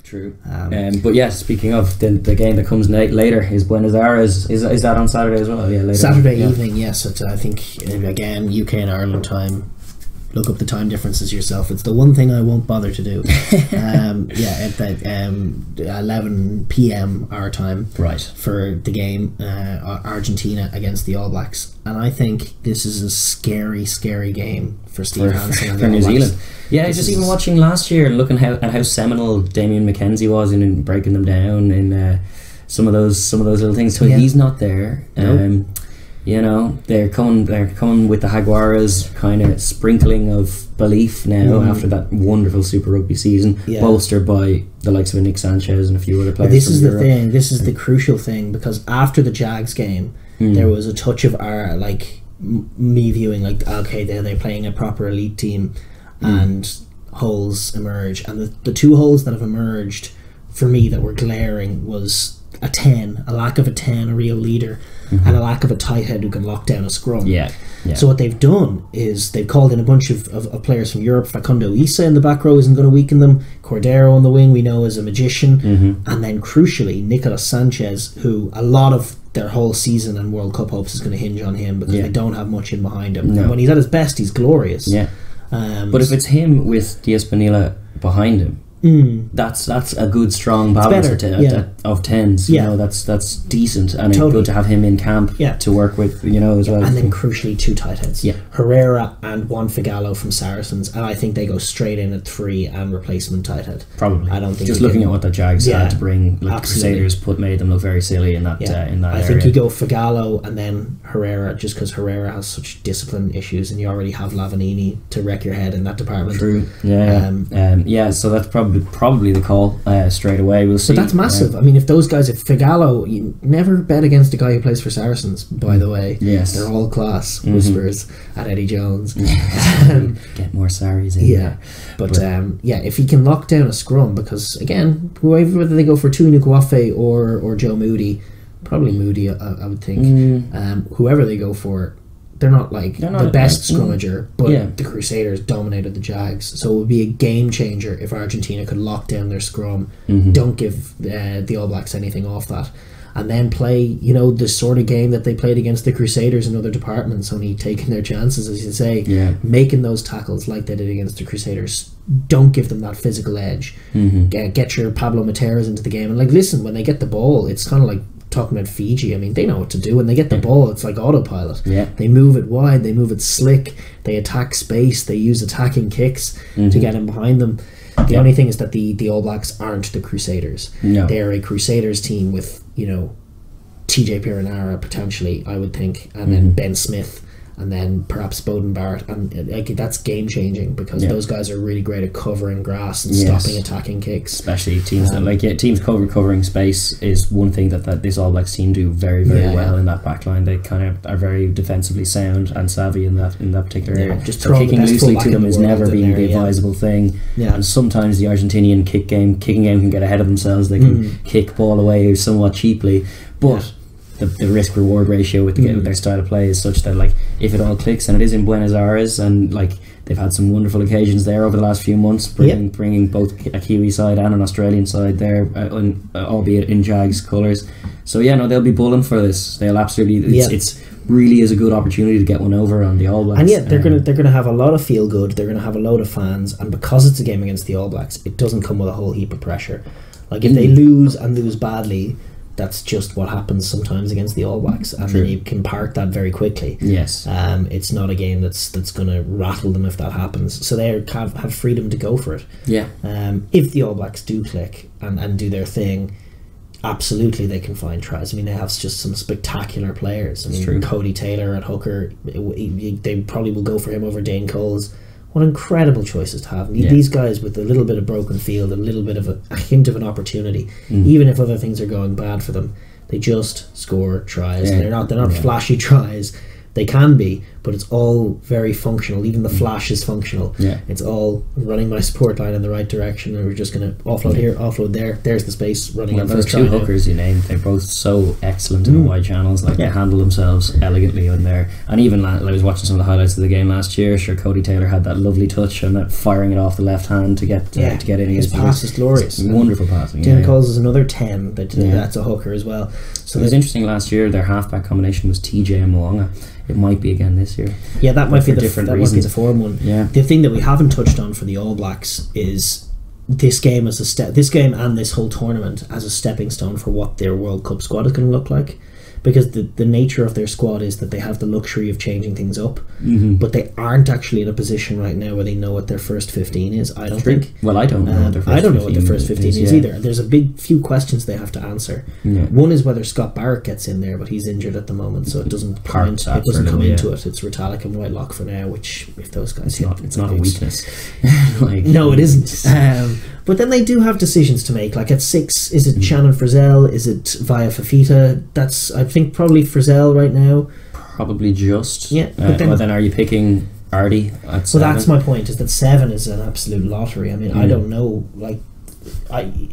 True. But yeah, speaking of the game that comes later is Buenos Aires. Is that on Saturday as well? Yeah, later Saturday evening. Yes, I think again UK and Ireland time. Look up the time differences yourself. It's the one thing I won't bother to do. At 11 p.m. our time, right, for the game, Argentina against the All Blacks, and I think this is a scary game for Steve Hanson and for New Zealand. Yeah, this just even watching last year and looking at how seminal Damien McKenzie was in breaking them down in some of those little things. So he's not there. Nope. You know, they're coming with the Jaguares kind of sprinkling of belief now after that wonderful Super Rugby season, bolstered by the likes of Nick Sanchez and a few other players. But this is the thing. This is the crucial thing, because after the Jags game, there was a touch of our me viewing okay, they're playing a proper elite team, and holes emerge, and the two holes that have emerged for me that were glaring was a 10, a lack of a 10, a real leader, and a lack of a tight head who can lock down a scrum. So what they've done is they've called in a bunch of players from Europe. Facundo Issa in the back row isn't going to weaken them. Cordero on the wing we know is a magician, and then crucially Nicolas Sanchez, who a lot of their whole season and World Cup hopes is going to hinge on him, because they don't have much in behind him. And when he's at his best, he's glorious. But if it's him with Diaz-Panila behind him, that's a good strong balance of tens. You know, that's decent, and it's good to have him in camp to work with. You know, as well. And then crucially, two tight heads. Herrera and Juan Figallo from Saracens, and I think they go straight in at 3 and replacement tight head. Probably. I don't think just looking at what the Jags had to bring, the Crusaders made them look very silly in that. In that I area. think you go Figallo and then Herrera, just because Herrera has such discipline issues, and you already have Lavanini to wreck your head in that department. True. So that's probably the call straight away. We'll see. But that's massive. I mean, if Figallo, you never bet against a guy who plays for Saracens, by the way. Yes. They're all class, whispers at Eddie Jones. Get more Saris in there. But if he can lock down a scrum, because again, whether they go for Tunu Kwafe or Joe Moody, probably Moody, I would think, whoever they go for, they're not the best scrummager, but the Crusaders dominated the Jags, so it would be a game changer if Argentina could lock down their scrum, don't give the All Blacks anything off that, and then play the sort of game that they played against the Crusaders in other departments, only taking their chances, as you say, making those tackles like they did against the Crusaders. Don't give them that physical edge. Get your Pablo Materas into the game, and listen, when they get the ball, it's kind of like talking about Fiji. I mean, they know what to do. When they get the ball, it's like autopilot. They move it wide, they move it slick, they attack space, they use attacking kicks to get in behind them. The only thing is that the All Blacks aren't the Crusaders. They're a Crusaders team with TJ Piranara potentially, I would think, and then Ben Smith, and then perhaps Bowden Barrett, and that's game changing, because those guys are really great at covering grass and stopping attacking kicks. Especially teams teams covering space is one thing that this All Blacks team do very well in that back line. They kind of are very defensively sound and savvy in that particular area. Just kicking loosely to them has never been the advisable thing. And sometimes the Argentinian kicking game can get ahead of themselves. They can kick ball away somewhat cheaply, but the risk reward ratio with their style of play is such that if it all clicks, and it is in Buenos Aires, and they've had some wonderful occasions there over the last few months, bringing both a Kiwi side and an Australian side there, albeit in Jags colours. So they'll be bulling for this. They'll absolutely. It's really is a good opportunity to get one over on the All Blacks. And they're gonna have a lot of feel good. They're gonna have a load of fans, and because it's a game against the All Blacks, it doesn't come with a whole heap of pressure. If they lose and lose badly, that's just what happens sometimes against the All Blacks, and then you can park that very quickly. It's not a game that's going to rattle them if that happens, so they have freedom to go for it. If the All Blacks do click and do their thing, absolutely they can find tries. I mean, they have just some spectacular players. I mean, Cody Taylor at hooker, they probably will go for him over Dane Coles. What incredible choices to have. These guys with a little bit of broken field, a little bit of a hint of an opportunity, even if other things are going bad for them, they just score tries. They're not flashy tries, They can be, but it's all very functional. Even the flash is functional. Yeah. It's all running my support line in the right direction, and we're just going to offload here, offload there. There's the space running. Well, those two hookers you named, they're both so excellent in the wide channels. Like they handle themselves elegantly in there. And even I was watching some of the highlights of the game last year. Sure, Cody Taylor had that lovely touch and that firing it off the left hand to get in. His pass is glorious. Wonderful passing. Dylan Coles is another 10. That's a hooker as well. So it was interesting last year. Their halfback combination was TJ and Moanga. It might be again this year. Yeah, that might be the different that reasons. Might be the form one. Yeah. The thing that we haven't touched on for the All Blacks is this game as this game and this whole tournament as a stepping stone for what their World Cup squad is going to look like. Because the nature of their squad is that they have the luxury of changing things up, but they aren't actually in a position right now where they know what their first 15 is. I don't think. Well, I don't know. I don't know what their first 15 is either. There's a big few questions they have to answer. Yeah. One is whether Scott Barrett gets in there, but he's injured at the moment, so it doesn't come into it. It's Retallick and Whitelock for now. Which, if those guys it's not a weakness. No, it isn't. But then they do have decisions to make. Like at 6, is it Shannon Frizzell? Is it via Fafita? That's, I think, probably Frizzell right now. Probably just. Yeah. But then are you picking Artie at 7? Well, that's my point, is that 7 is an absolute lottery. I mean, I don't know. Like,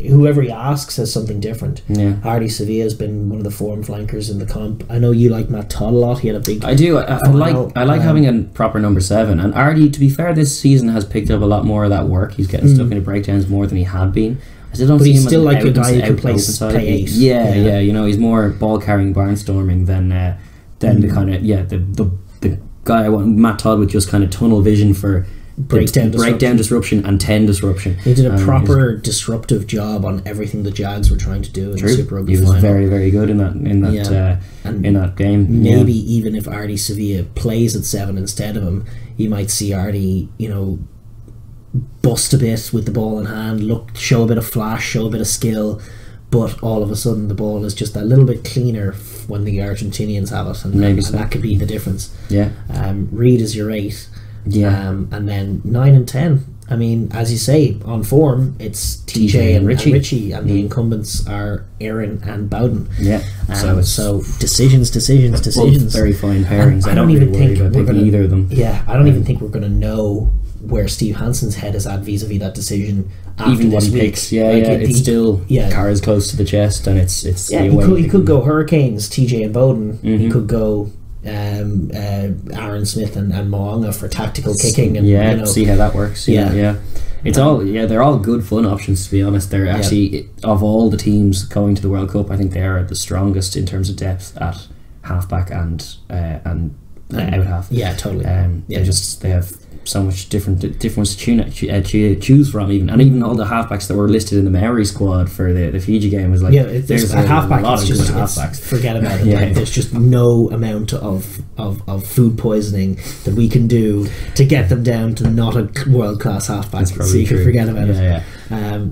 whoever you ask says something different. Yeah. Artie Sevilla has been one of the form flankers in the comp. I know you like Matt Todd a lot. He had a big. I do. I like having a proper number 7. And Artie, to be fair, this season has picked up a lot more of that work. He's getting stuck into breakdans more than he had been. I still don't see him still like a guy who can play 8. Yeah. You know, he's more ball carrying, barnstorming than the kind of the guy I want. Matt Todd with just kind of tunnel vision for. Breakdown disruption and 10 disruption. He did a proper disruptive job on everything the Jags were trying to do in the Super Rugby final. He was very, very good in that game. Maybe even if Artie Sevilla plays at 7 instead of him, you might see Artie, bust a bit with the ball in hand, show a bit of flash, show a bit of skill, but all of a sudden the ball is just a little bit cleaner when the Argentinians have it, and that could be the difference. Yeah. Reid is your 8. Yeah. And then 9 and 10. I mean, as you say, on form, it's TJ and Richie, and the incumbents are Aaron and Bowden. Yeah. So decisions. Both very fine pairings. I don't even think we're going to either of them. Yeah, I don't even think we're going to know where Steve Hanson's head is at vis-a-vis that decision. Even what he picks, it's still cards close to the chest, and it's he could go Hurricanes, TJ and Bowden. He could go Aaron Smith and Moanga for tactical kicking, and see how that works. It's all they're all good fun options, to be honest. They're actually, of all the teams going to the World Cup, I think they are the strongest in terms of depth at halfback and out half. Yeah, totally. They have so much different ones to choose from, even all the halfbacks that were listed in the Maori squad for the Fiji game was like, there's a halfback. lot of good halfbacks. Forget about it. Like, there's just no amount of food poisoning that we can do to get them down to not a world class halfback. So you can forget about it.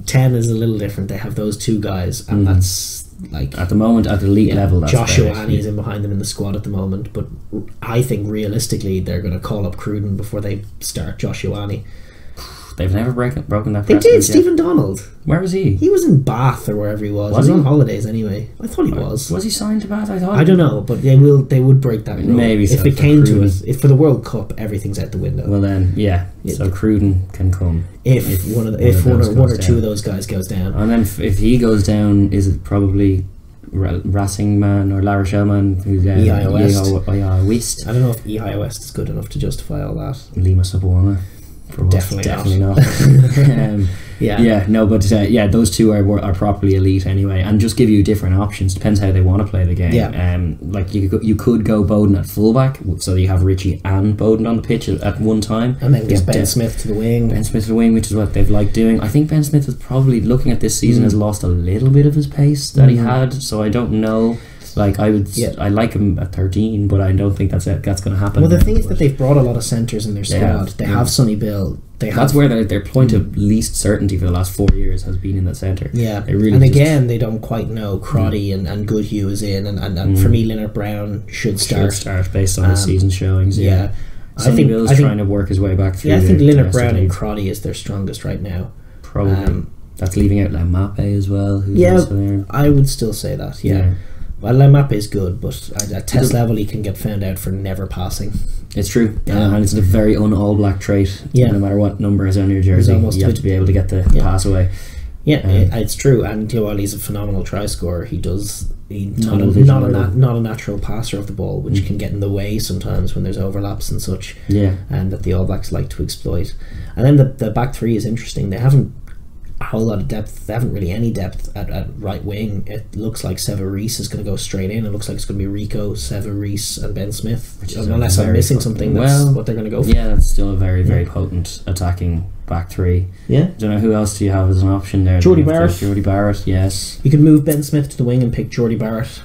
10 is a little different. They have those two guys, and that's. Like at the moment at the elite level, that's Josh Ioane is in behind them in the squad at the moment, but I think realistically they're going to call up Cruden before they start Josh Ioane. They've never broken that. They did. Stephen Donald. Where was he? He was in Bath or wherever he was. He was on holidays anyway. I thought he was. Was he signed to Bath? I don't know, but they would break that rule. Maybe if it came to it. If for the World Cup, everything's out the window. Well then, so Cruden can come if one or two of those guys goes down. And then if he goes down, is it probably Racing Man or La Rochelle Man who's Ehio West? West? I don't know if Ehio West is good enough to justify all that. Lima Sabuanga. Definitely not. But those two are properly elite anyway, and just give you different options. Depends how they want to play the game. Like you could go Bowden at fullback, so you have Richie and Bowden on the pitch at one time, and then get Ben Smith to the wing. Which is what they've liked doing. I think Ben Smith is probably looking at this season has lost a little bit of his pace that he had. So I don't know. Like I like him at 13, but I don't think that's going to happen. Well, the thing is that they've brought a lot of centres in their squad. They have Sonny Bill. That's where their point of least certainty for the last 4 years has been in that centre. Yeah, they don't quite know. Crotty and Goodhue is in, and for me, Leonard Brown should start based on his season showings. I think Bill's trying to work his way back through. Yeah, I think Leonard Brown and Crotty is their strongest right now. Probably. That's leaving out Mape as well. I would still say that. Well, Mbappe is good, but at test level he can get found out for never passing. It's true, and it's a very un-All Black trait. Yeah. No matter what number is on your jersey, you have to be able to get the pass away. Yeah, it's true. And while he's a phenomenal try scorer, he's not a natural passer of the ball, which can get in the way sometimes when there's overlaps and such. Yeah, and that the All Blacks like to exploit. And then the back three is interesting. They haven't a whole lot of depth. They haven't really any depth at right wing. It looks like Seva Reese is going to go straight in. It looks like it's going to be Rico, Seva Reese and Ben Smith, unless I'm missing something. That's what they're going to go for. Yeah, that's still a very, very potent attacking back three. Yeah. Don't know who else do you have as an option there. Jordy Barrett. Jordy Barrett, yes. You could move Ben Smith to the wing and pick Jordy Barrett.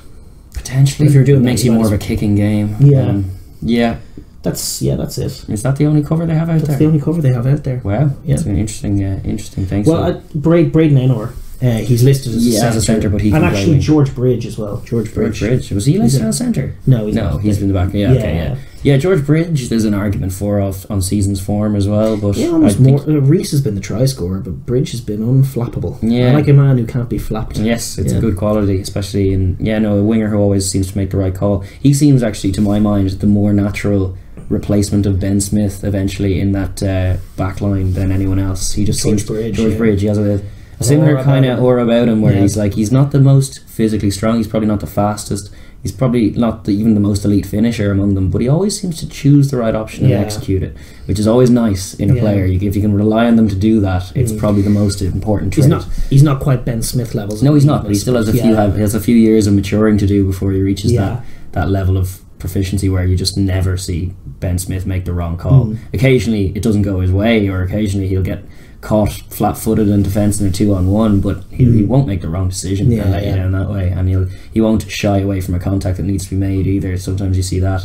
Potentially. If you're doing it makes you more of a kicking game. Yeah. Yeah. That's it. Is that the only cover they have out there? That's the only cover they have out there. Wow. Yeah. That's an interesting thing. Well, Braden Enor. He's listed as a centre, but he and can actually play George Bridge as well. George Bridge. Was he listed as centre? No, he's not. He's been in the back. Yeah, George Bridge. There's an argument for on season's form as well, but almost more. Reese has been the try scorer, but Bridge has been unflappable. Yeah, I like a man who can't be flapped. Yes, it's a good quality, especially a winger who always seems to make the right call. He seems actually, to my mind, the more natural replacement of Ben Smith eventually in that back line than anyone else. He just seems George Bridge. He has a similar kind of aura about him, where he's not the most physically strong, he's probably not the fastest, he's probably not even the most elite finisher among them, but he always seems to choose the right option and execute it, which is always nice in a player. If you can rely on them to do that, it's probably the most important trait. He's not quite Ben Smith levels. No, he's not, but he still has a few years of maturing to do before he reaches that level of proficiency where you just never see Ben Smith make the wrong call. Occasionally it doesn't go his way, or occasionally he'll get caught flat-footed in defence in a 2-on-1, but he won't make the wrong decision and let you down that way, and he won't shy away from a contact that needs to be made either. Sometimes you see that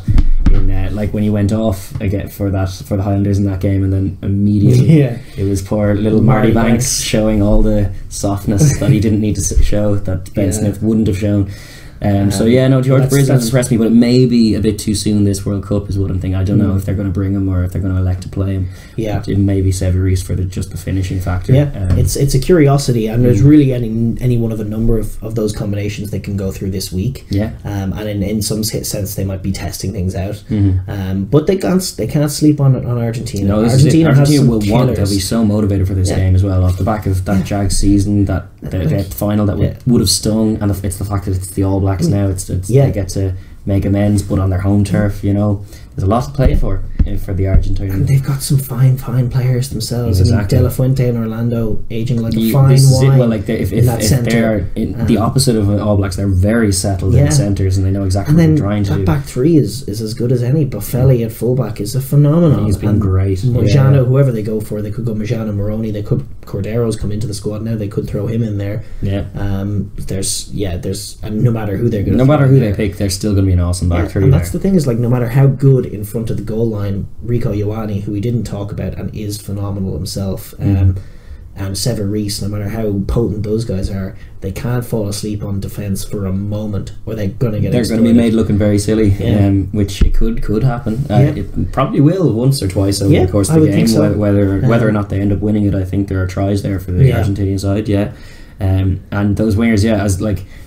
in like when he went off again for the Highlanders in that game, and then immediately it was poor little Marty Banks showing all the softness that he didn't need to show, that Ben Smith wouldn't have shown. George Bridge has impressed me, but it may be a bit too soon. This World Cup is what I'm thinking. I don't know if they're going to bring him or if they're going to elect to play him. Yeah, it may be Seva Reese for just the finishing factor. Yeah, it's a curiosity, and there's really any one of a number of those combinations they can go through this week. Yeah, and in some sense they might be testing things out. But they can't sleep on Argentina. No, Argentina will want. They'll be so motivated for this game as well, off the back of that Jag season, that the final that would have stung, and it's the fact that it's the All Blacks now. They get to make amends, but on their home turf. There's a lot to play for the Argentinians. And they've got some fine players themselves. Exactly. De La Fuente and Orlando aging like a fine wine. If they're the opposite of All Blacks, they're very settled in centres, and they know exactly what they're trying to do. That back three is as good as any. Buffelli at fullback is a phenomenon. He's been great. Mojano, whoever they go for, they could go Mojano, Moroni. They could Cordero's come into the squad now. They could throw him in there. Yeah. There's and no matter who they're going to, no matter who they pick, they're still going to be an awesome back three. And that's the thing, is like no matter how good in front of the goal line, Rico Ioane, who we didn't talk about and is phenomenal himself, and Seva Reese, no matter how potent those guys are, they can't fall asleep on defence for a moment, or they're going to get they're going to be made looking very silly, which it could happen. It probably will once or twice over the course of the game, whether or not they end up winning it. I think there are tries there for the Argentinian side, and those wingers,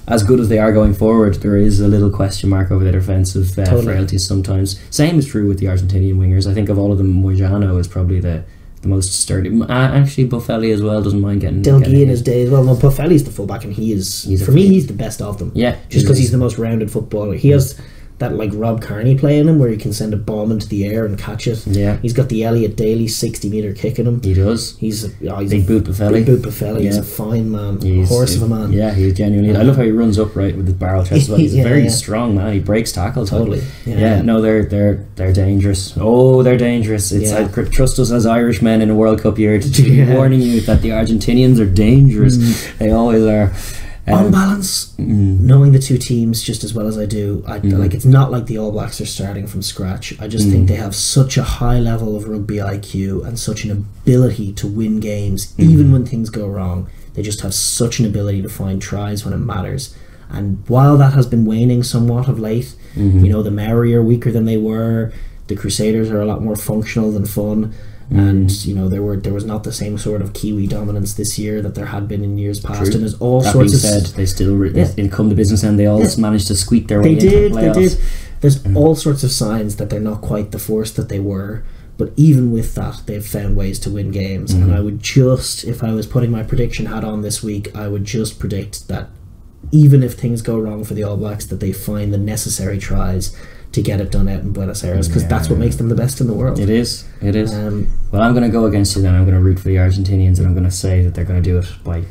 as good as they are going forward, there is a little question mark over their defensive frailties sometimes. Same is true with the Argentinian wingers. I think of all of them, Mojano is probably the most sturdy. Actually, Buffelli as well doesn't mind getting Delgui in his day as well. No, Buffelli's the fullback, and he's the best of them. Yeah, just because he's the most rounded footballer. He has that like Rob Kearney play in him, where he can send a bomb into the air and catch it. Yeah, he's got the Elliot Daly 60-metre kick in him. He does. He's Big Boot Buffelli. He's a fine man. He's a horse of a man. Yeah, he's genuinely. I love how he runs upright with his barrel chest as well. He's a very strong man. He breaks tackles. Totally. No, they're dangerous. Oh, they're dangerous. I trust us as Irishmen in a World Cup year to be warning you that the Argentinians are dangerous. They always are. On balance, knowing the two teams just as well as I do, like it's not like the All Blacks are starting from scratch. I just think they have such a high level of rugby IQ and such an ability to win games, even when things go wrong. They just have such an ability to find tries when it matters. And while that has been waning somewhat of late, the Maori are weaker than they were. The Crusaders are a lot more functional than fun. and there was not the same sort of Kiwi dominance this year that there had been in years past. And there's all that sorts of said, they still come to business, and they all managed to squeak their way into the playoffs. They did. There's all sorts of signs that they're not quite the force that they were. But even with that, they've found ways to win games. And I would just, if I was putting my prediction hat on this week, I would just predict that even if things go wrong for the All Blacks, that they find the necessary tries to get it done out in Buenos Aires, because that's what makes them the best in the world. It is. Well, I'm going to go against you then. I'm going to root for the Argentinians, and I'm going to say that they're going to do it by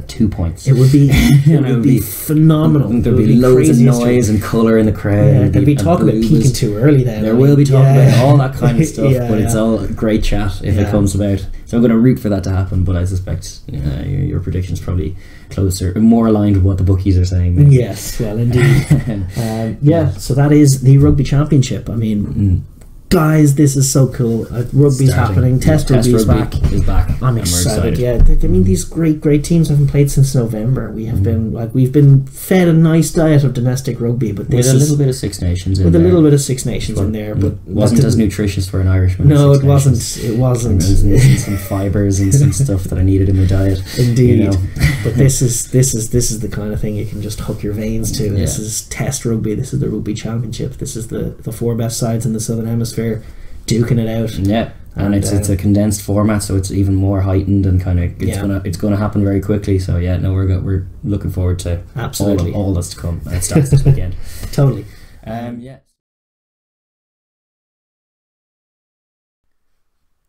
2 points. It would be it would be phenomenal. There'd be loads of noise and colour in the crowd. There'd be talk about peaking too early then. There will be talk about all that kind of stuff, but it's all great chat if it comes about. So I'm going to root for that to happen, but I suspect your prediction's probably closer, more aligned with what the bookies are saying. Maybe. Yes, well, indeed. So that is the Rugby Championship. I mean, guys, this is so cool. Rugby's happening. Test rugby is back. I'm excited. Yeah, I mean, these great teams haven't played since November. We have been we've been fed a nice diet of domestic rugby, but this with a little bit of Six Nations in there. But wasn't as nutritious for an Irishman. No, it wasn't. It wasn't. Some fibres and some stuff that I needed in my diet. Indeed. But this is the kind of thing you can just hook your veins to. This is Test rugby. This is the Rugby Championship. This is the 4 best sides in the Southern Hemisphere duking it out. And it's a condensed format, so it's even more heightened, and kind of it's gonna happen very quickly. So we're looking forward to absolutely all that's to come. And it starts this weekend. Totally.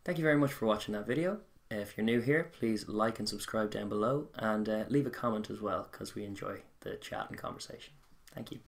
Thank you very much for watching that video. If you're new here, please like and subscribe down below, and leave a comment as well, because we enjoy the chat and conversation. Thank you.